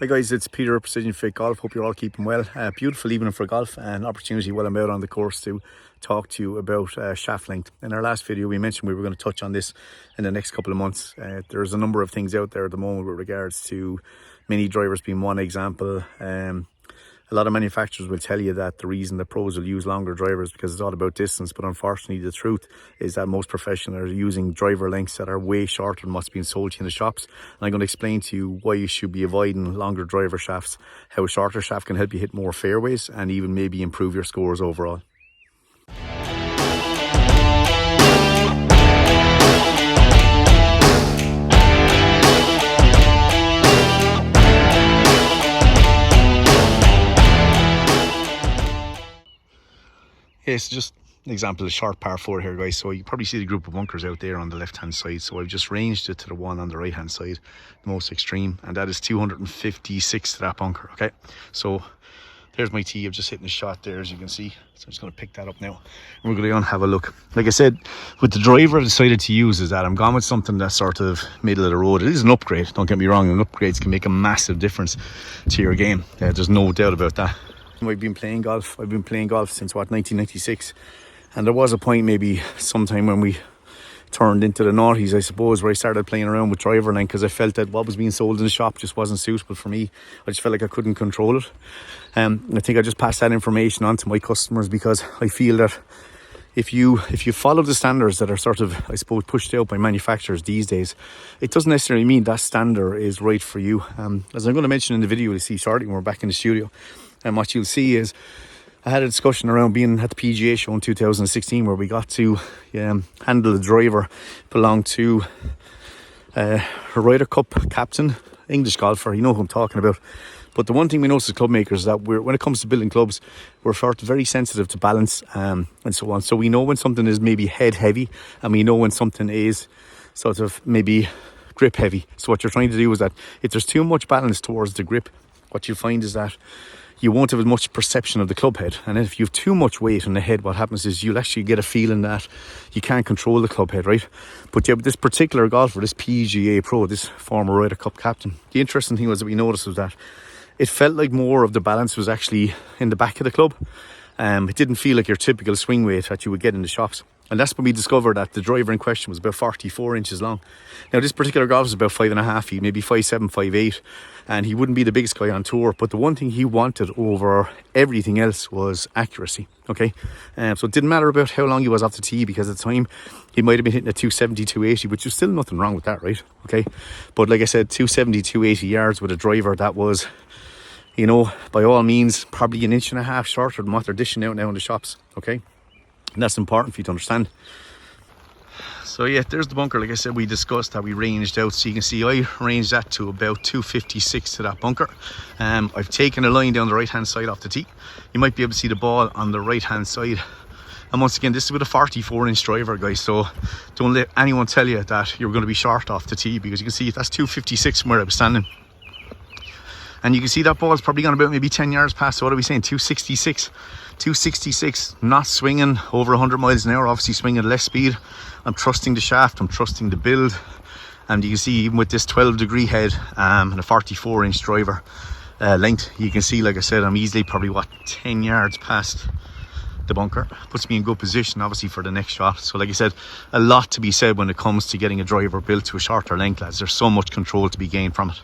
Hi guys, it's Peter, Precision Fit Golf. Hope you're all keeping well. Beautiful evening for golf, and opportunity while I'm out on the course to talk to you about shaft length. In our last video we mentioned we were going to touch on this in the next couple of months. There's a number of things out there at the moment with regards to mini drivers being one example. A lot of manufacturers will tell you that the reason the pros will use longer drivers because it's all about distance, but unfortunately the truth is that most professionals are using driver lengths that are way shorter than what's being sold to you in the shops. And I'm going to explain to you why you should be avoiding longer driver shafts, how a shorter shaft can help you hit more fairways and even maybe improve your scores overall. Okay, so just an example of short par 4 here, guys. So you probably see the group of bunkers out there on the left hand side. So I've just ranged it to the one on the right hand side, the most extreme, and that is 256 to that bunker. Okay, so there's my tee. I've just hitting the shot there, as you can see. So I'm just going to pick that up now. And we're going to go and have a look. Like I said, with the driver I decided to use is that I'm gone with something that's sort of middle of the road. It is an upgrade, don't get me wrong, and upgrades can make a massive difference to your game. There's no doubt about that. I've been playing golf. I've been playing golf since what, 1996, and there was a point maybe sometime when we turned into the noughties, I suppose, where I started playing around with driver length because I felt that what was being sold in the shop just wasn't suitable for me. I just felt like I couldn't control it. I think I just passed that information on to my customers because I feel that if you follow the standards that are sort of, I suppose, pushed out by manufacturers these days, it doesn't necessarily mean that standard is right for you. As I'm going to mention in the video you'll see shortly when we're back in the studio, and what you'll see is I had a discussion around being at the PGA show in 2016 where we got to handle the driver belonged to a Ryder Cup captain, English golfer. You know who I'm talking about. But the one thing we notice as club makers is that when it comes to building clubs, we're sort of very sensitive to balance and so on. So we know when something is maybe head heavy, and we know when something is sort of maybe grip heavy. So what you're trying to do is that if there's too much balance towards the grip, what you'll find is that you won't have as much perception of the club head. And if you have too much weight on the head, what happens is you'll actually get a feeling that you can't control the club head, right? But yeah, with this particular golfer, this PGA pro, this former Ryder Cup captain, the interesting thing was that we noticed was that it felt like more of the balance was actually in the back of the club. It didn't feel like your typical swing weight that you would get in the shops. And that's when we discovered that the driver in question was about 44 inches long. Now, this particular golfer is about 5.5 feet, maybe 5'7", 5'8", and he wouldn't be the biggest guy on tour. But the one thing he wanted over everything else was accuracy, okay? So it didn't matter about how long he was off the tee, because at the time, he might have been hitting a 270, 280, which is still nothing wrong with that, right? Okay? But like I said, 270, 280 yards with a driver that was, you know, by all means, probably an inch and a half shorter than what they're dishing out now in the shops, okay? And that's important for you to understand. So yeah, there's the bunker. Like I said, we discussed that we ranged out. So you can see I ranged that to about 256 to that bunker. I've taken a line down the right hand side off the tee. You might be able to see the ball on the right hand side. And once again, this is with a 44-inch driver, guys. So don't let anyone tell you that you're going to be short off the tee, because you can see that's 256 from where I was standing. And you can see that ball's probably gone about maybe 10 yards past. So what are we saying? 266. 266, not swinging over 100 miles an hour, obviously swinging at less speed. I'm trusting the shaft, I'm trusting the build. And you can see even with this 12-degree head and a 44-inch driver length, you can see, like I said, I'm easily probably, 10 yards past the bunker. Puts me in good position, obviously, for the next shot. So like I said, a lot to be said when it comes to getting a driver built to a shorter length, lads. There's so much control to be gained from it.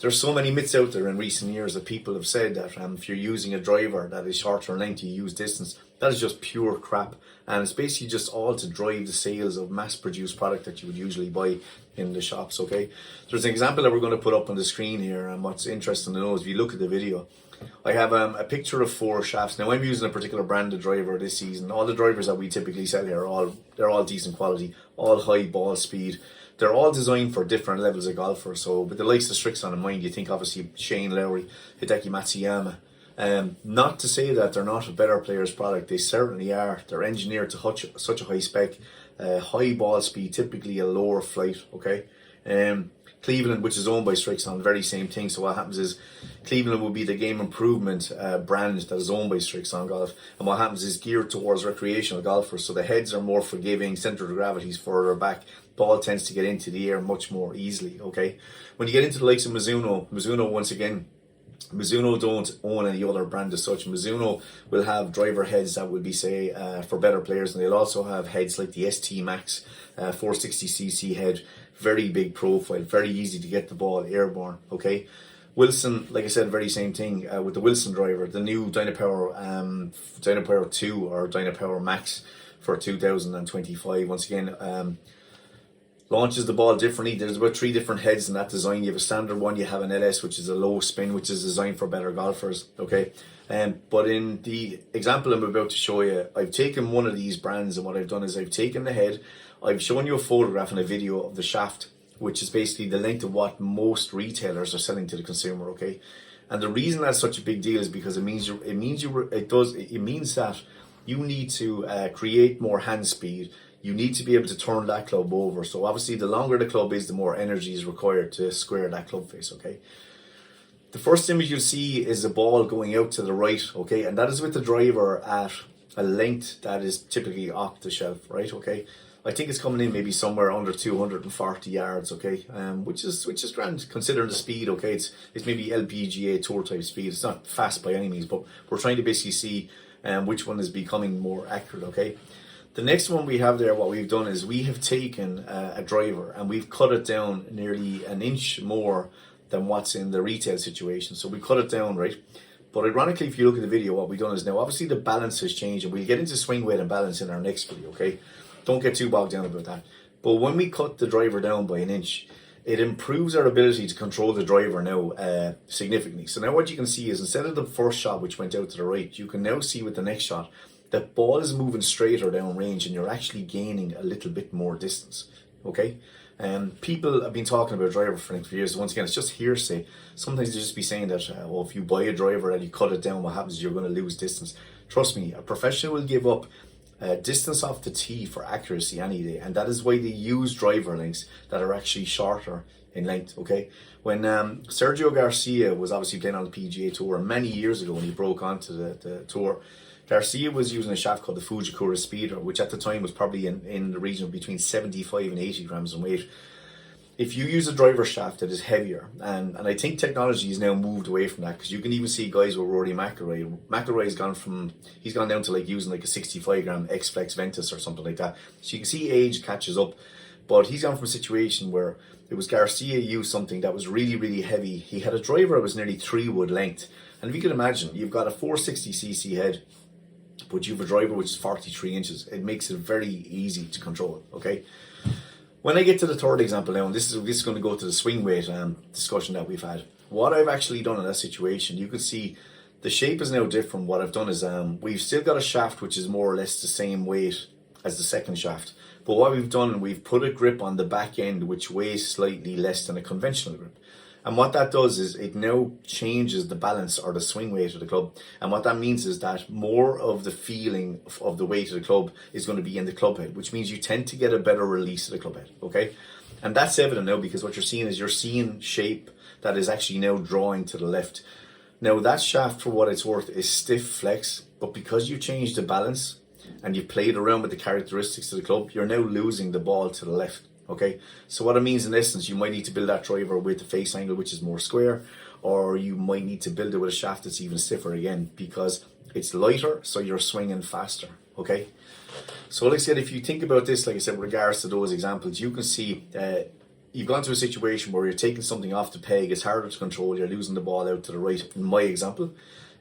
There's so many myths out there in recent years that people have said that if you're using a driver that is shorter in length, you use distance. That is just pure crap, and it's basically just all to drive the sales of mass-produced product that you would usually buy in the shops, okay? There's an example that we're going to put up on the screen here, and what's interesting to know is if you look at the video, I have a picture of 4 shafts. Now I'm using a particular brand of driver this season. All the drivers that we typically sell here they're all decent quality, all high ball speed. They're all designed for different levels of golfers. So with the likes of Strixon in mind, you think obviously Shane Lowry, Hideki Matsuyama. Not to say that they're not a better player's product, they certainly are. They're engineered to such a high spec, high ball speed, typically a lower flight, okay? Cleveland, which is owned by Strixon, very same thing. So what happens is Cleveland will be the game improvement brand that is owned by Strixon Golf, and what happens is geared towards recreational golfers. So the heads are more forgiving, center of gravity is further back, ball tends to get into the air much more easily. Okay, when you get into the likes of Mizuno once again, Mizuno don't own any other brand as such. Mizuno will have driver heads that will be, say, for better players, and they'll also have heads like the ST Max 460cc head, very big profile, very easy to get the ball airborne. Okay, Wilson, like I said, very same thing with the Wilson driver, the new Dynapower 2 or Dynapower Max for 2025. Once again, launches the ball differently. There's about 3 different heads in that design. You have a standard one, you have an LS, which is a low spin, which is designed for better golfers. Okay, but in the example I'm about to show you, I've taken one of these brands, and what I've done is I've taken the head, I've shown you a photograph and a video of the shaft, which is basically the length of what most retailers are selling to the consumer. Okay, and the reason that's such a big deal is because it means that you need to create more hand speed. You need to be able to turn that club over. So obviously the longer the club is, the more energy is required to square that club face. Okay, the first image you'll see is the ball going out to the right. Okay, and that is with the driver at a length that is typically off the shelf, right? Okay, I think it's coming in maybe somewhere under 240 yards. Okay, which is grand considering the speed. Okay, it's maybe LPGA tour type speed. It's not fast by any means, but we're trying to basically see which one is becoming more accurate. Okay, the next one we have there, what we've done is we have taken a driver and we've cut it down nearly an inch more than what's in the retail situation. So we cut it down, right? But ironically, if you look at the video, what we've done is now obviously the balance has changed, and we'll get into swing weight and balance in our next video. Okay, don't get too bogged down about that. But when we cut the driver down by an inch, it improves our ability to control the driver now significantly. So now what you can see is, instead of the first shot which went out to the right, you can now see with the next shot the ball is moving straighter down range, and you're actually gaining a little bit more distance. Okay, people have been talking about driver for years. Once again, it's just hearsay. Sometimes they just be saying that, well, if you buy a driver and you cut it down, what happens is you're going to lose distance. Trust me, a professional will give up distance off the tee for accuracy any day, and that is why they use driver lengths that are actually shorter in length. Okay, when Sergio Garcia was obviously playing on the PGA Tour many years ago, when he broke onto the tour, Garcia was using a shaft called the Fujikura Speeder, which at the time was probably in the region of between 75 and 80 grams in weight. If you use a driver shaft that is heavier, and I think technology has now moved away from that, because you can even see guys with Rory McIlroy. McIlroy's gone down to like using like a 65 gram X-Flex Ventus or something like that. So you can see age catches up, but he's gone from a situation where it was Garcia used something that was really, really heavy. He had a driver that was nearly 3 wood length. And if you can imagine, you've got a 460cc head, but you have a driver which is 43 inches. It makes it very easy to control. Okay. When I get to the third example now, and this is going to go to the swing weight discussion that we've had. What I've actually done in that situation, you can see the shape is now different. What I've done is we've still got a shaft which is more or less the same weight as the second shaft. But what we've done, we've put a grip on the back end which weighs slightly less than a conventional grip. And what that does is it now changes the balance or the swing weight of the club. And what that means is that more of the feeling of the weight of the club is going to be in the club head, which means you tend to get a better release of the club head. Okay, and that's evident now, because what you're seeing shape that is actually now drawing to the left. Now that shaft, for what it's worth, is stiff flex, but because you changed the balance and you played around with the characteristics of the club, you're now losing the ball to the left. Okay, so what it means in essence, you might need to build that driver with the face angle which is more square, or you might need to build it with a shaft that's even stiffer again, because it's lighter, so you're swinging faster. Okay, so like I said, if you think about this, like I said, with regards to those examples, you can see you've gone to a situation where you're taking something off the peg, it's harder to control, you're losing the ball out to the right, in my example.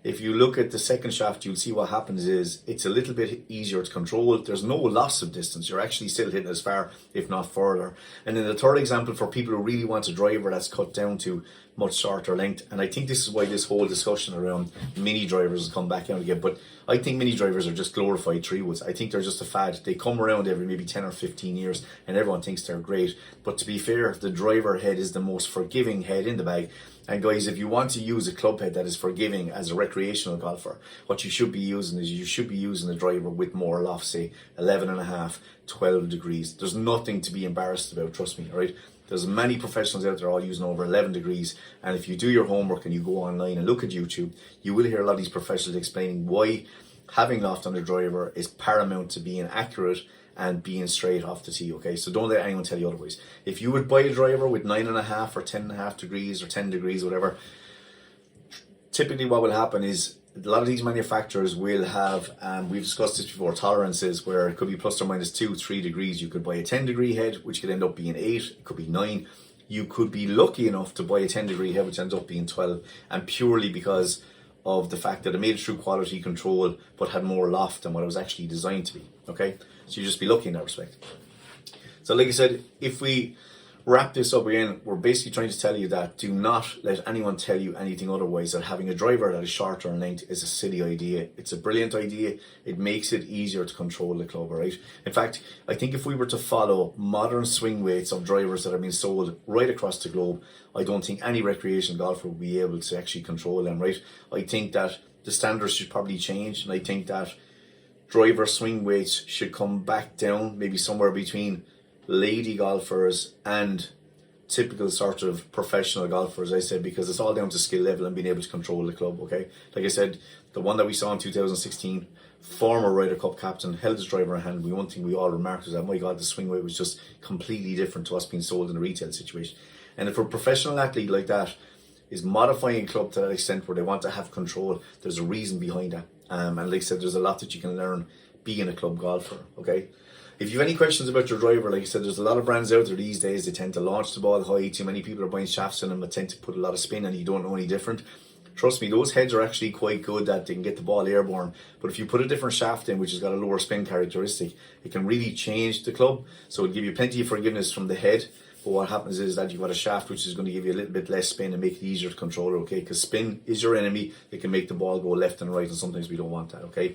If you look at the second shaft, you'll see what happens is it's a little bit easier to control. There's no loss of distance. You're actually still hitting as far, if not further. And then the third example, for people who really want a driver that's cut down to much shorter length, and I think this is why this whole discussion around mini drivers has come back out again, but I think mini drivers are just glorified 3-woods. I think they're just a fad. They come around every maybe 10 or 15 years and everyone thinks they're great. But to be fair, the driver head is the most forgiving head in the bag. And guys, if you want to use a club head that is forgiving as a recreational golfer, what you should be using is a driver with more loft, say 11.5, 12 degrees. There's nothing to be embarrassed about, trust me, all right? There's many professionals out there all using over 11 degrees, and if you do your homework and you go online and look at YouTube, you will hear a lot of these professionals explaining why having loft on the driver is paramount to being accurate and being straight off the tee, okay? So don't let anyone tell you otherwise. If you would buy a driver with 9.5 or 10.5 degrees or 10 degrees, whatever, typically what will happen is a lot of these manufacturers will have, we've discussed this before, tolerances where it could be plus or minus 2-3 degrees. You could buy a 10 degree head, which could end up being 8, it could be 9. You could be lucky enough to buy a 10 degree head, which ends up being 12, and purely because of the fact that it made it through quality control but had more loft than what it was actually designed to be, okay? So you just be lucky in that respect. So like I said, if we wrap this up again, we're basically trying to tell you that do not let anyone tell you anything otherwise, that having a driver that is shorter in length is a silly idea. It's a brilliant idea. It makes it easier to control the club, all right? In fact, I think if we were to follow modern swing weights of drivers that are being sold right across the globe, I don't think any recreational golfer would be able to actually control them, right? I think that the standards should probably change, and I think that driver swing weights should come back down, maybe somewhere between lady golfers and typical sort of professional golfers, I said, because it's all down to skill level and being able to control the club, okay? Like I said, the one that we saw in 2016, former Ryder Cup captain, held his driver in hand. One thing we all remarked was that, my God, the swing weight was just completely different to us being sold in a retail situation. And if a professional athlete like that is modifying a club to that extent where they want to have control, there's a reason behind that. And like I said, there's a lot that you can learn being a club golfer, okay? If you have any questions about your driver, like I said, there's a lot of brands out there these days. They tend to launch the ball high. Too many people are buying shafts in them that tend to put a lot of spin, and you don't know any different. Trust me, those heads are actually quite good that they can get the ball airborne. But if you put a different shaft in, which has got a lower spin characteristic, it can really change the club. So it'll give you plenty of forgiveness from the head. But what happens is that you've got a shaft which is going to give you a little bit less spin and make it easier to control, okay? Because spin is your enemy. It can make the ball go left and right, and sometimes we don't want that, okay?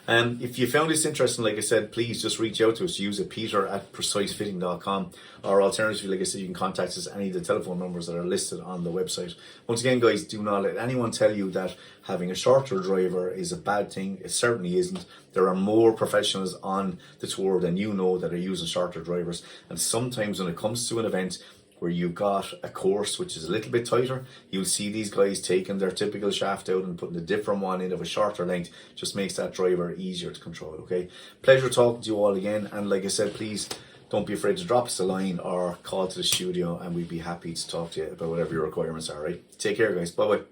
If you found this interesting, like I said, please just reach out to us. Use it, peter@precisefitting.com, or alternatively, like I said, you can contact us at any of the telephone numbers that are listed on the website. Once again, guys, do not let anyone tell you that having a shorter driver is a bad thing. It certainly isn't. There are more professionals on the tour than you know that are using shorter drivers, and sometimes when it comes to an event where you've got a course which is a little bit tighter, you'll see these guys taking their typical shaft out and putting a different one in of a shorter length. Just makes that driver easier to control, okay? Pleasure talking to you all again, and like I said, please don't be afraid to drop us a line or call to the studio, and we'd be happy to talk to you about whatever your requirements are, right? Take care, guys. Bye-bye.